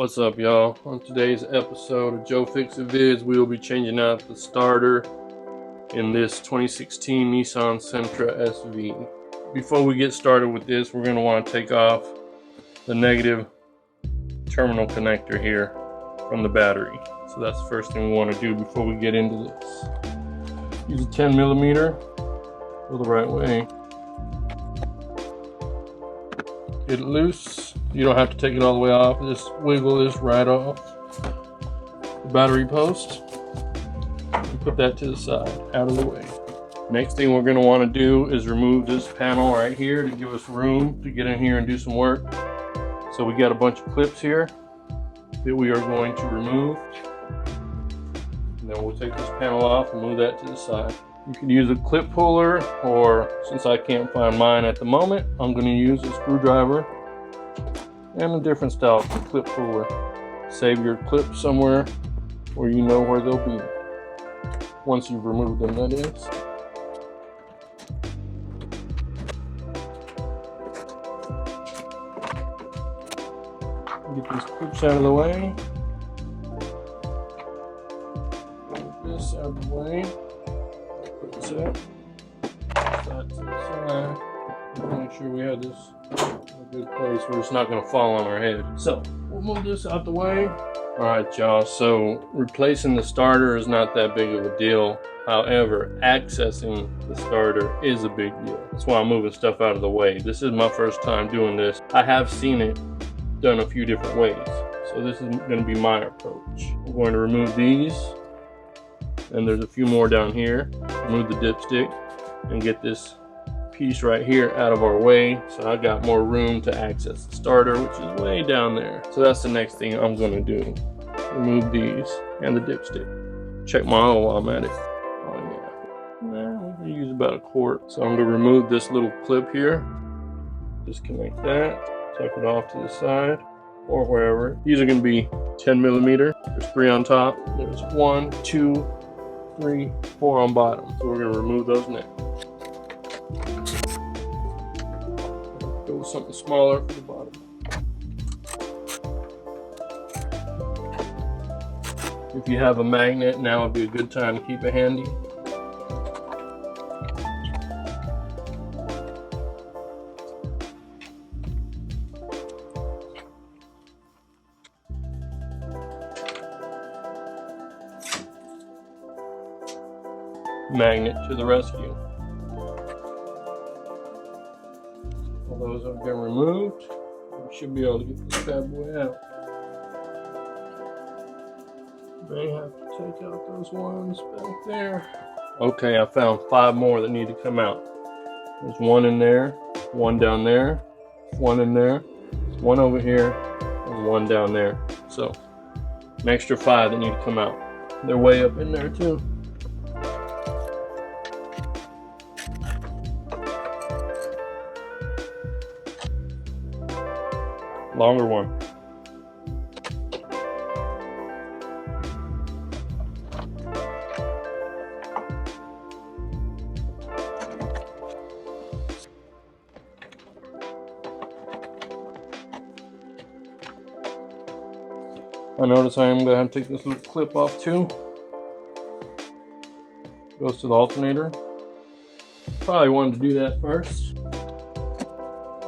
What's up, y'all? On today's episode of Joe Fix It Vids, we will be changing out the starter in this 2016 Nissan Sentra SV. Before we get started with this, we're going to want to take off the negative terminal connector here from the battery. So that's the first thing we want to do before we get into this. Use a 10mm, go the right way. Get it loose. You don't have to take it all the way off. Just wiggle this right off the battery post and put that to the side, out of the way. Next thing we're going to want to do is remove this panel right here to give us room to get in here and do some work. So we got a bunch of clips here that we are going to remove. And then we'll take this panel off and move that to the side. You can use a clip puller, or since I can't find mine at the moment, I'm going to use a screwdriver and a different style clip puller. Save your clips somewhere where you know where they'll be once you've removed them, that is. Get these clips out of the way. Get this out of the way. Put this up. That to the side. Make sure we have this in a good place where it's not going to fall on our head. So we'll move this out the way. Alright, y'all, so replacing the starter is not that big of a deal. However, accessing the starter is a big deal. That's why I'm moving stuff out of the way. This is my first time doing this. I have seen it done a few different ways, so this is going to be my approach. I'm going to remove these, and there's a few more down here. Remove the dipstick and get this piece right here out of our way, so I got more room to access the starter, which is way down there. So that's the next thing I'm going to do. Remove these and the dipstick. Check my oil while I'm at it. Oh yeah, we can use about a quart. So I'm going to remove this little clip here. Disconnect that. Tuck it off to the side or wherever. These are going to be 10mm. There's 3 on top. There's 1, 2, 3, 4 on bottom. So we're going to remove those next. Go with something smaller for the bottom. If you have a magnet, now would be a good time to keep it handy. Magnet to the rescue. All those have been removed. We should be able to get this bad boy out. May have to take out those ones back there. Okay, I found 5 more that need to come out. There's 1 in there, 1 down there, 1 in there, 1 over here, and 1 down there. So, an extra 5 that need to come out. They're way up in there too. Longer one. I notice I am going to have to take this little clip off too. Goes to the alternator. Probably wanted to do that first.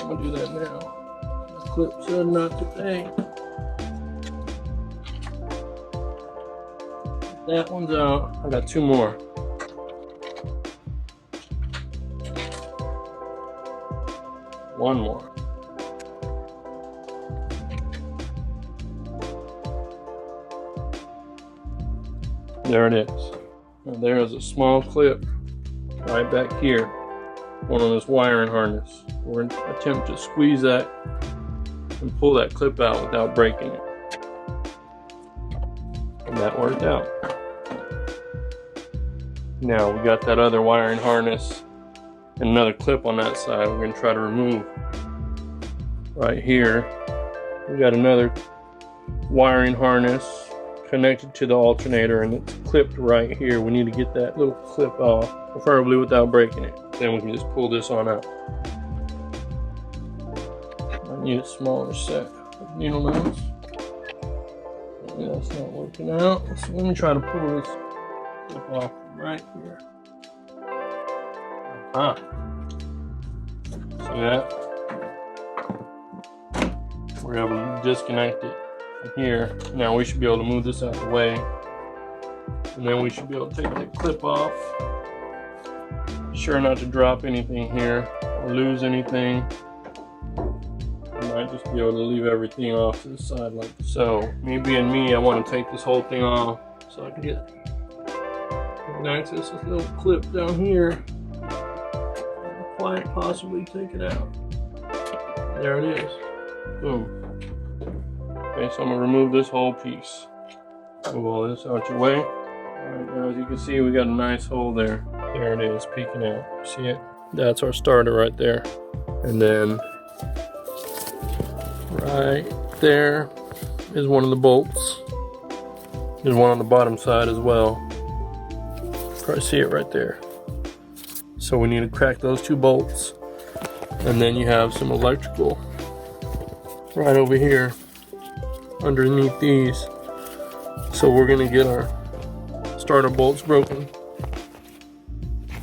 I'm going to do that now. Clip said not today. That one's out. I got 2 more. One more. There it is. Now there is a small clip right back here, one on this wiring harness. We're going to attempt to squeeze that and pull that clip out without breaking it. And that worked out. Now we got that other wiring harness and another clip on that side we're going to try to remove. Right here we got another wiring harness connected to the alternator, and it's clipped right here. We need to get that little clip off, preferably without breaking it. Then we can just pull this on out. I need a smaller set of needle nose. Okay, that's not working out. So let me try to pull this clip off right here. See that? We're able to disconnect it from here. Now we should be able to move this out of the way. And then we should be able to take the clip off. Be sure not to drop anything here or lose anything. I might just be able to leave everything off to the side like so. Me being me, I want to take this whole thing off so I can access this little clip down here. Quite possibly take it out. There it is. Boom. Okay, so I'm gonna remove this whole piece. Move all this out your way. Alright, now as you can see, we got a nice hole there. There it is, peeking out. See it? That's our starter right there. And then right there is one of the bolts. There's one on the bottom side as well. Probably see it right there. So we need to crack those two bolts. And then you have some electrical right over here underneath these. So we're gonna get our starter bolts broken.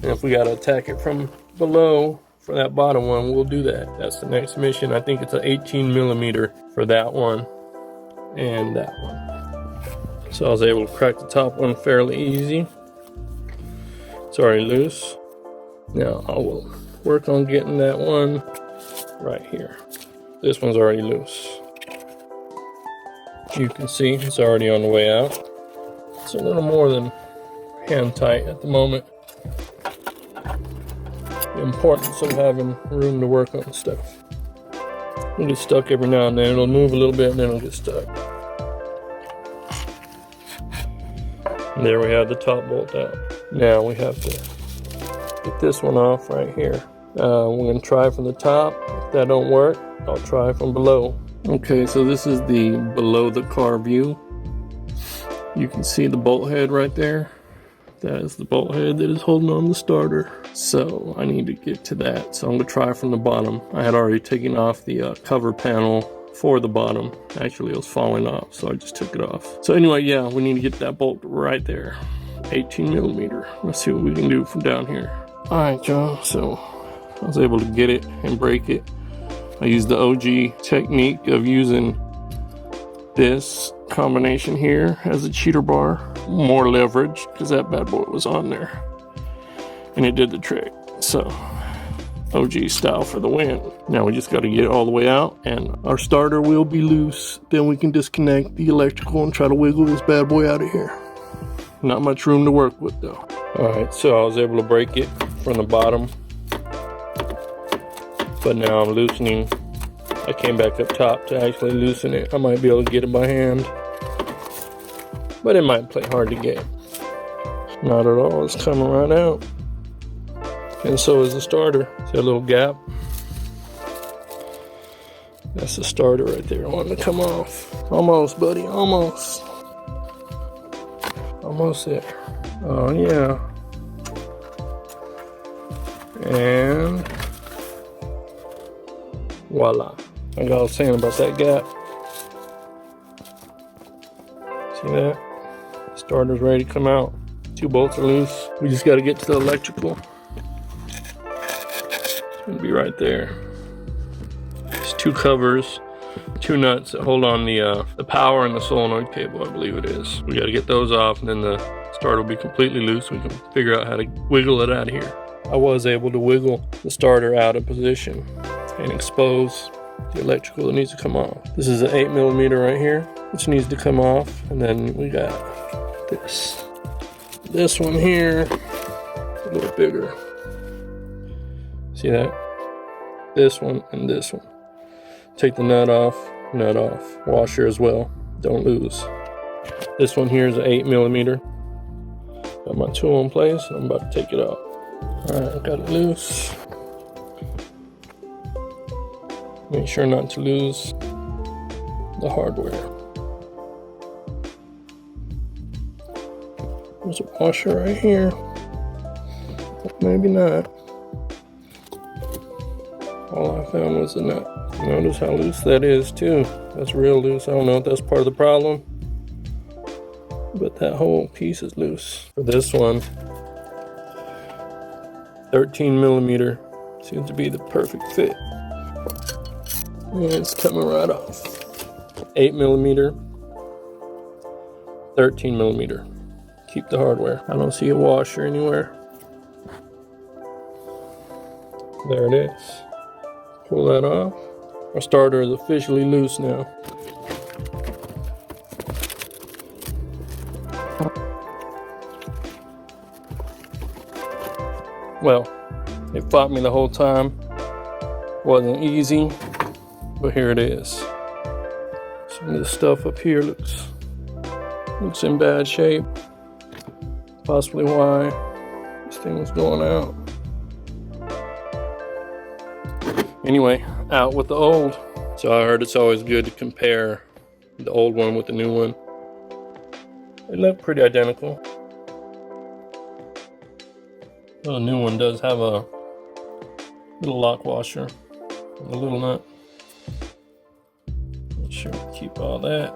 And if we gotta attack it from below for that bottom one, we'll do that. That's the next mission. I think it's an 18mm for that one and that one. So I was able to crack the top one fairly easy. It's already loose. Now I will work on getting that one right here. This one's already loose. You can see it's already on the way out. It's a little more than hand tight at the moment. The importance of having room to work on stuff. It'll get stuck every now and then. It'll move a little bit and then it'll get stuck. And there we have the top bolt out. Now we have to get this one off right here. We're going to try from the top. If that don't work, I'll try from below. Okay, so this is the below the car view. You can see the bolt head right there. That is the bolt head that is holding on the starter. So I need to get to that. So I'm going to try from the bottom. I had already taken off the cover panel for the bottom. Actually, it was falling off, so I just took it off. So anyway, yeah, we need to get that bolt right there. 18mm. Let's see what we can do from down here. Alright, y'all, so I was able to get it and break it. I used the OG technique of using this combination here as a cheater bar. More leverage, because that bad boy was on there. And it did the trick. So, OG style for the win. Now we just got to get it all the way out, and our starter will be loose. Then we can disconnect the electrical and try to wiggle this bad boy out of here. Not much room to work with though. Alright, so I was able to break it from the bottom. But now I'm loosening. I came back up top to actually loosen it. I might be able to get it by hand. But it might play hard to get. Not at all, it's coming right out. And so is the starter. See a little gap? That's the starter right there, wanting to come off. Almost, buddy, almost. Almost there. Oh yeah. And voila. Like I was saying about that gap. See that? Starter's ready to come out. Two bolts are loose. We just got to get to the electrical. It's gonna be right there. There's two covers, two nuts that hold on the power and the solenoid cable, I believe it is. We got to get those off, and then the starter will be completely loose. We can figure out how to wiggle it out of here. I was able to wiggle the starter out of position and expose the electrical that needs to come off. This is an 8mm right here, which needs to come off, and then we got this one here, a little bigger. See that? This one and this one. Take the nut off, washer as well, don't lose. This one here is an 8mm. Got my tool in place, and I'm about to take it out. Alright, I got it loose. Make sure not to lose the hardware. There's a washer right here. Maybe not. All I found was the nut. Notice how loose that is too. That's real loose. I don't know if that's part of the problem. but that whole piece is loose. For this one, 13 millimeter seems to be the perfect fit. And it's coming right off. 8 millimeter, 13 millimeter. Keep the hardware. I don't see a washer anywhere. There it is. Pull that off. Our starter is officially loose now. Well, it fought me the whole time. Wasn't easy, but here it is. Some of this stuff up here looks in bad shape. Possibly why this thing was going out. Anyway, out with the old. So I heard it's always good to compare the old one with the new one. They look pretty identical. The new one does have a little lock washer, a little nut. Make sure to keep all that.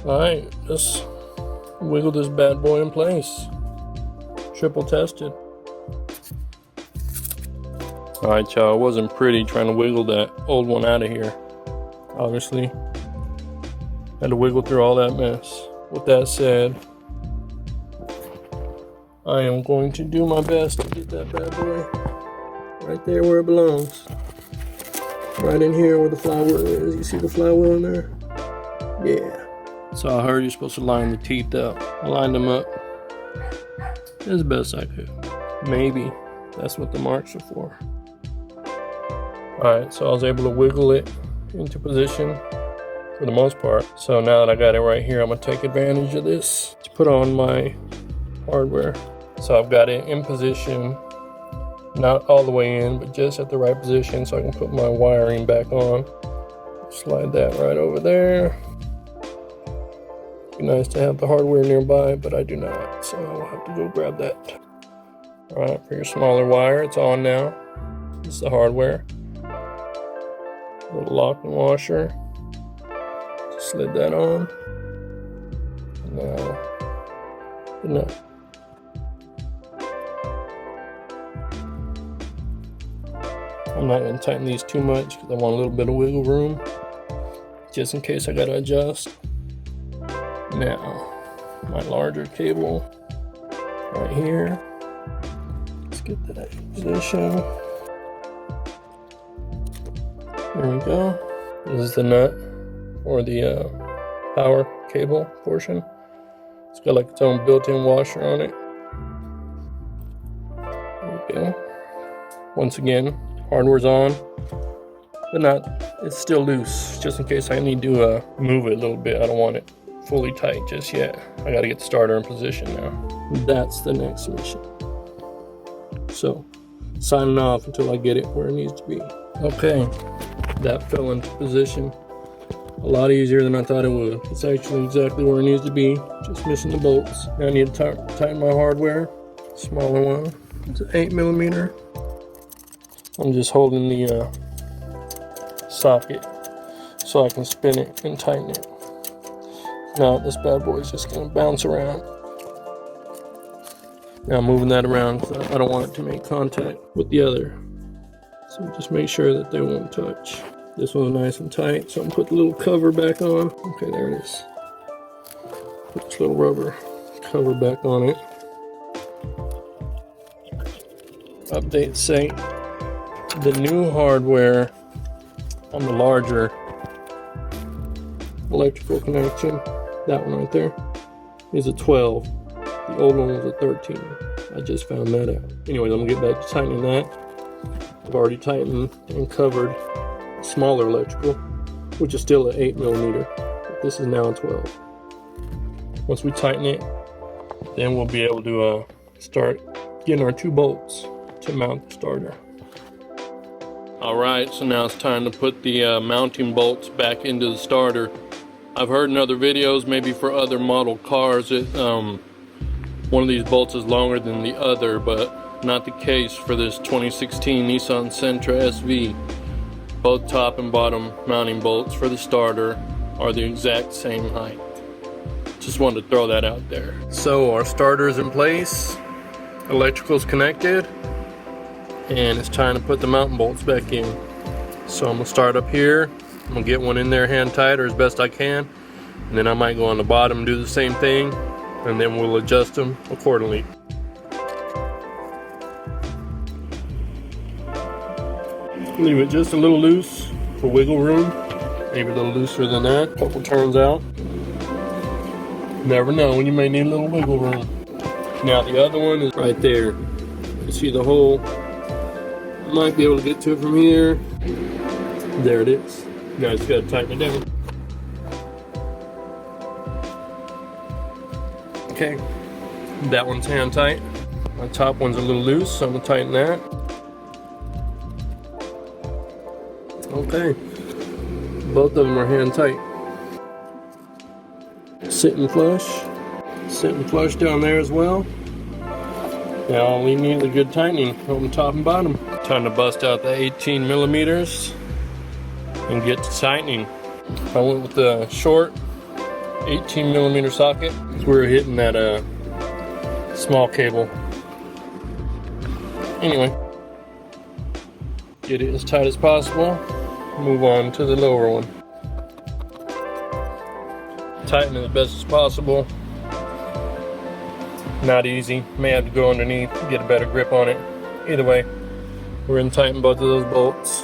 Alright, just wiggle this bad boy in place. Triple tested. Alright, y'all, it wasn't pretty trying to wiggle that old one out of here. Obviously, had to wiggle through all that mess. With that said, I am going to do my best to get that bad boy right there where it belongs. Right in here where the flywheel is. You see the flywheel in there? Yeah. So I heard you're supposed to line the teeth up. I lined them up as best I could. Maybe that's what the marks are for. Alright, so I was able to wiggle it into position for the most part. So now that I got it right here, I'm gonna take advantage of this to put on my hardware. So I've got it in position, not all the way in, but just at the right position so I can put my wiring back on. Slide that right over there. Be nice to have the hardware nearby, but I do not, so I'll have to go grab that. Alright, for your smaller wire, it's on now. This is the hardware. Little lock and washer. Just slid that on. Now, the nut. I'm not going to tighten these too much because I want a little bit of wiggle room, just in case I got to adjust. Now, my larger cable right here. Let's get that in position. There we go. This is the nut or the power cable portion. It's got like its own built-in washer on it. There we go. Once again, hardware's on, but it's still loose, just in case I need to move it a little bit. I don't want it fully tight just yet. I gotta get the starter in position now. That's the next mission. So, signing off until I get it where it needs to be. Okay, that fell into position. A lot easier than I thought it would. It's actually exactly where it needs to be, just missing the bolts. Now I need to tighten my hardware. Smaller one, it's an 8 millimeter. I'm just holding the socket so I can spin it and tighten it. Now this bad boy is just gonna bounce around. Now I'm moving that around because I don't want it to make contact with the other. So just make sure that they won't touch. This one's nice and tight, so I'm gonna put the little cover back on. Okay, there it is. Put this little rubber cover back on it. Update say the new hardware on the larger electrical connection, that one right there, is a 12. The old one was a 13. I just found that out. Anyways, I'm gonna get back to tightening that. I've already tightened and covered smaller electrical, which is still an 8 millimeter. But this is now a 12. Once we tighten it, then we'll be able to start getting our 2 bolts to mount the starter. Alright, so now it's time to put the mounting bolts back into the starter. I've heard in other videos, maybe for other model cars, that one of these bolts is longer than the other, but not the case for this 2016 Nissan Sentra SV. Both top and bottom mounting bolts for the starter are the exact same height. Just wanted to throw that out there. So our starter is in place, electrical's connected, and it's time to put the mounting bolts back in. So I'm gonna start up here. I'm gonna get one in there hand tight or as best I can, and then I might go on the bottom and do the same thing, and then we'll adjust them accordingly. Leave it just a little loose for wiggle room, maybe a little looser than that. A couple turns out. Never know when you may need a little wiggle room. Now the other one is right there. You see the hole? Might be able to get to it from here. There it is. Now I just gotta tighten it down. Okay, that one's hand tight. My top one's a little loose, so I'm gonna tighten that. Okay, both of them are hand tight. Sitting flush down there as well. Now all we need is a good tightening on top and bottom. Time to bust out the 18 millimeters and get to tightening. I went with the short 18 millimeter socket. We're hitting that small cable. Anyway, get it as tight as possible. Move on to the lower one. Tighten it as best as possible. Not easy. May have to go underneath to get a better grip on it. Either way, we're gonna tighten both of those bolts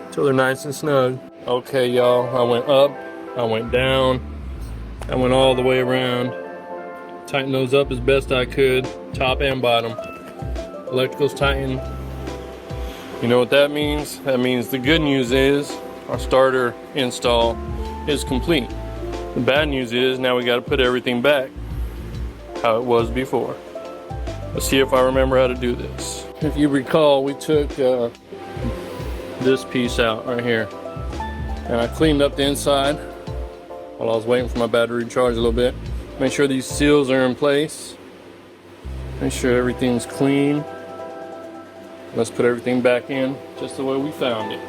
until they're nice and snug. Okay, y'all. I went up, I went down, I went all the way around. Tighten those up as best I could, top and bottom. Electrical's tightened. You know what that means? That means the good news is our starter install is complete. The bad news is now we got to put everything back how it was before. Let's see if I remember how to do this. If you recall, we took this piece out right here, and I cleaned up the inside while I was waiting for my battery to charge a little bit. Make sure these seals are in place. Make sure everything's clean. Let's put everything back in just the way we found it.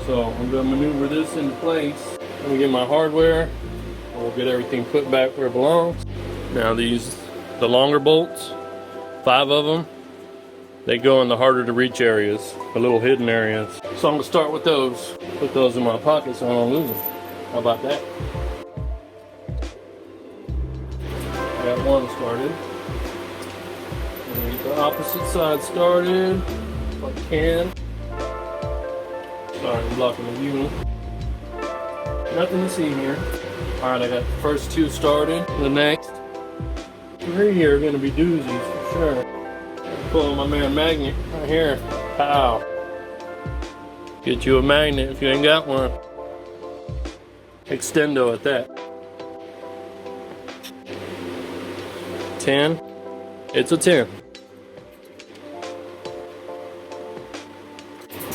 So I'm going to maneuver this into place. Let me get my hardware, and we'll get everything put back where it belongs. Now the longer bolts, 5 of them, they go in the harder to reach areas, the little hidden areas. So I'm going to start with those. Put those in my pocket so I don't lose them. How about that? I got one started. Get the opposite side started if I can. Sorry, I'm blocking the view. Nothing to see here. Alright, I got the first 2 started. The next 3 are going to be doozies for sure. Pulling my man magnet right here. Pow. Get you a magnet if you ain't got one. Extendo at that. 10. It's a 10.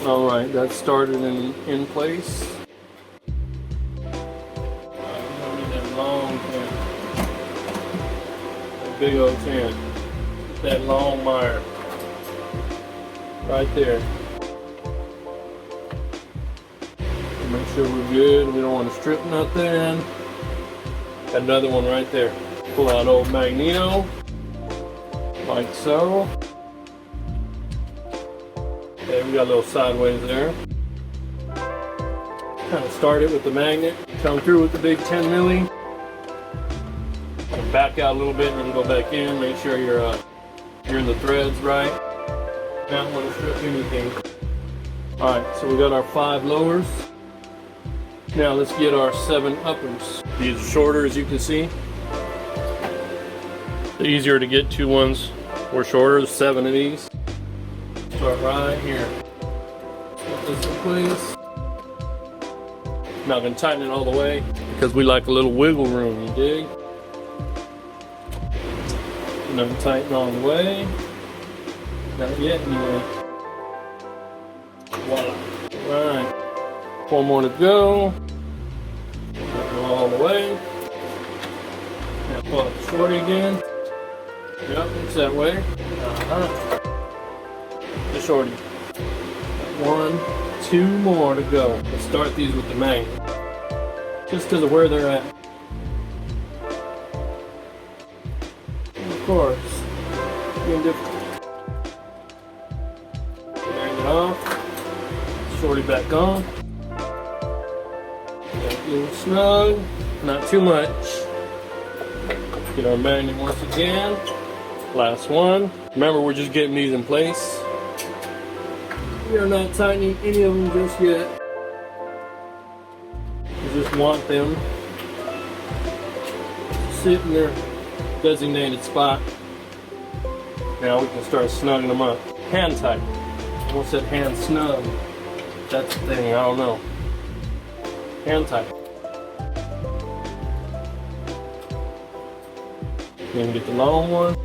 Alright, that started in place. That long pin. That big old pin. That long wire. Right there. Make sure we're good. We don't want to strip nothing. Got another one right there. Pull out old magneto. Like so. Okay, we got a little sideways there. Kind of start it with the magnet. Come through with the big 10 milli. Back out a little bit and then go back in. Make sure you're in the threads right. Not want to strip anything. Alright, so we got our 5 lowers. Now let's get our 7 uppers. These are shorter, as you can see. The easier to get to ones were shorter. There's 7 of these. Start right here. Put this in place. Not gonna tighten it all the way because we like a little wiggle room, you dig? Not gonna tighten all the way. Not yet anyway. Voila. Alright. 4 more to go. Not go all the way. Now pull up the shorty again. Yep, it's that way. The shorty. 1, 2 more to go. Let's start these with the magnet, just because of where they're at. And of course, being difficult. Magnet off, shorty back on. Got a little snug, not too much. Get our magnet once again. Last one. Remember, we're just getting these in place. We are not tightening any of them just yet. We just want them to sit in their designated spot. Now we can start snugging them up. Hand tight. What's that hand snug? That's the thing, I don't know. Hand tight. Then get the long one.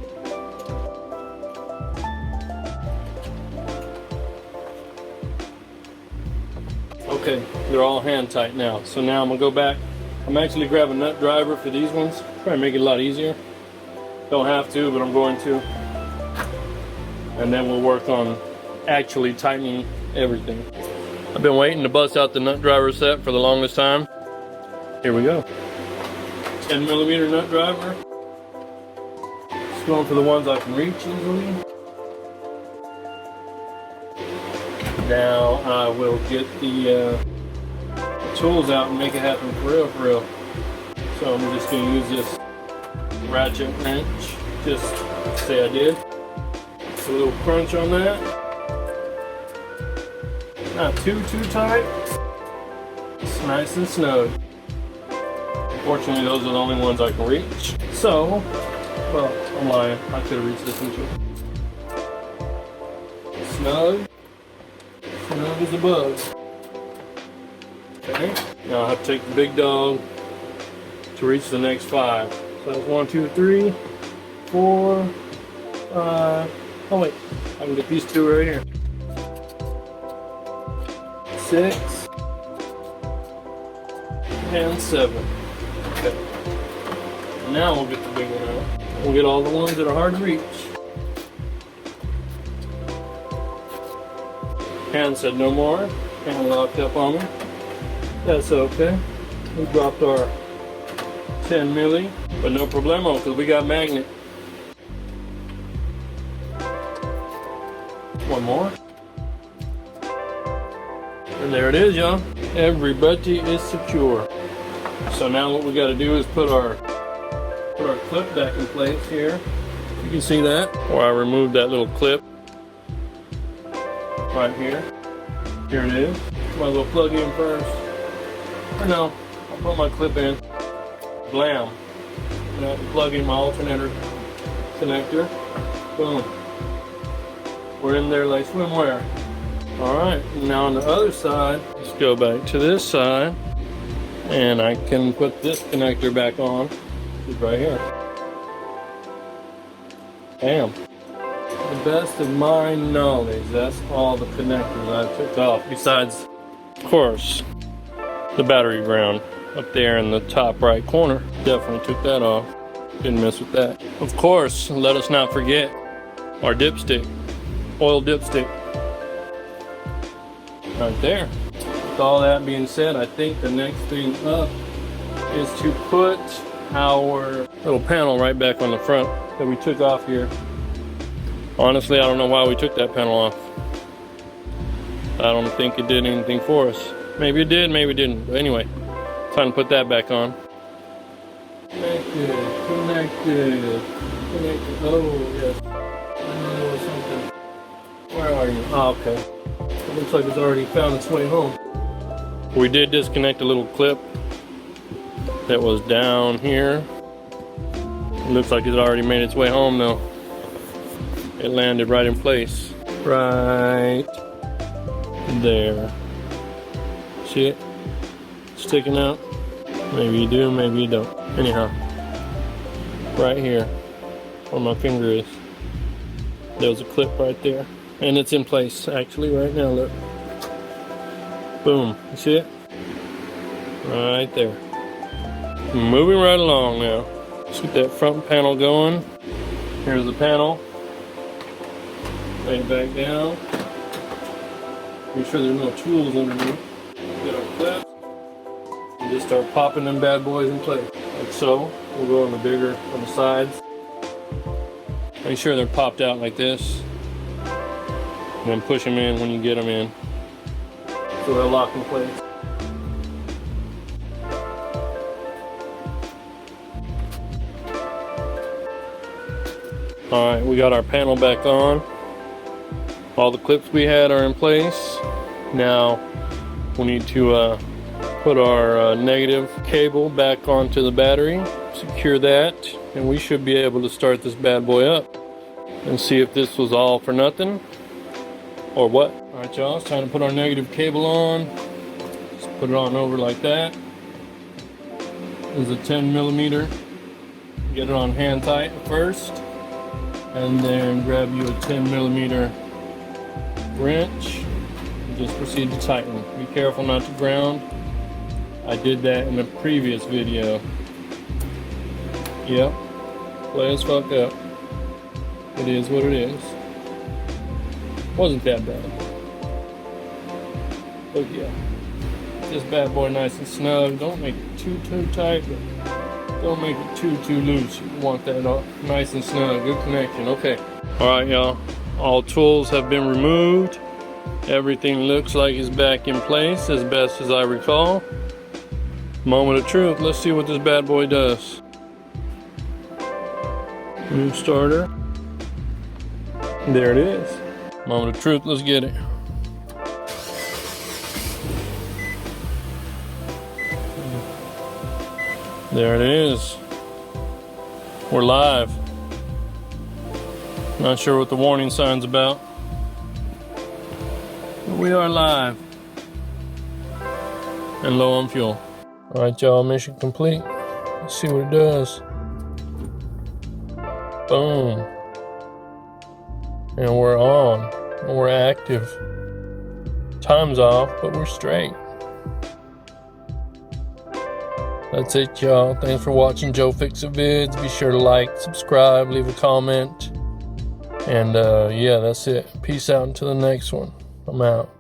Okay, they're all hand tight now. So now I'm gonna go back. I'm actually grabbing a nut driver for these ones. Try to make it a lot easier. Don't have to, but I'm going to. And then we'll work on actually tightening everything. I've been waiting to bust out the nut driver set for the longest time. Here we go. 10mm nut driver. Just going for the ones I can reach easily. Now I will get the tools out and make it happen for real, for real. So I'm just going to use this ratchet wrench, just say I did. A little crunch on that. Not too tight. It's nice and snug. Unfortunately, those are the only ones I can reach. So, well, I'm lying. I could have reached this one too. Snug. Snug as a bug. Okay. Now I'll have to take the big dog to reach the next 5. So that's 1, 2, 3, 4, 5. Oh wait, I can get these 2 right here. 6 and 7. Okay. Now we'll get the big one out. We'll get all the ones that are hard to reach. Hand said no more. Hand locked up on me. That's okay. We dropped our 10mm, but no problemo because we got magnet. One more. And there it is, y'all. Everybody is secure. So now what we got to do is put our clip back in place here. You can see that where I removed that little clip right here. Here it is. Might as well plug in first. Or no, I'll put my clip in. Blam. And I have to plug in my alternator connector. Boom. We're in there like swimwear. Alright, now on the other side, let's go back to this side. And I can put this connector back on. It's right here. Bam. To the best of my knowledge, that's all the connectors I took off. Besides, of course, the battery ground up there in the top right corner. Definitely took that off. Didn't mess with that. Of course, let us not forget our dipstick. Oil dipstick. Right there. With all that being said, I think the next thing up is to put our little panel right back on the front that we took off here. Honestly, I don't know why we took that panel off. I don't think it did anything for us. Maybe it did, maybe it didn't. But anyway, time to put that back on. Connected. Oh, yes. I know there was something. Where are you? Oh, okay. It looks like it's already found its way home. We did disconnect a little clip that was down here. It looks like it already made its way home though. It landed right in place. Right there. See it? Sticking out? Maybe you do, maybe you don't. Anyhow, right here where my finger is, there's a clip right there. And it's in place actually right now, look. Boom, you see it? Right there. Moving right along now. Let's get that front panel going. Here's the panel. Lay it back down. Make sure there's no tools underneath. Get our clips and just start popping them bad boys in place, like so. We'll go on the bigger on the sides. Make sure they're popped out like this, and then push them in when you get them in, so they'll lock in place. All right, we got our panel back on. All the clips we had are in place. Now we need to put our negative cable back onto the battery, secure that, and we should be able to start this bad boy up and see if this was all for nothing or what. All right, y'all, it's time to put our negative cable on. Just put it on over like that. This is a 10mm. Get it on hand tight first, and then grab you a 10mm wrench and just proceed to tighten. Be careful not to ground. I did that in the previous video. Yep, play as fuck up. It is what it is. Wasn't that bad. But yeah, this bad boy nice and snug. Don't make it too tight, but don't make it too loose. You want that nice and snug. Good connection. Okay. All right, y'all. All tools have been removed. Everything looks like it's back in place as best as I recall. Moment of truth. Let's see what this bad boy does. New starter. There it is. Moment of truth. Let's get it. There it is. We're live. Not sure what the warning sign's about, but we are live and low on fuel. All right, y'all, mission complete. Let's see what it does. Boom. And we're on, and we're active. Time's off, but we're straight. That's it, y'all. Thanks for watching Joe Fix It Vids. Be sure to like, subscribe, leave a comment. And yeah, that's it. Peace out until the next one. I'm out.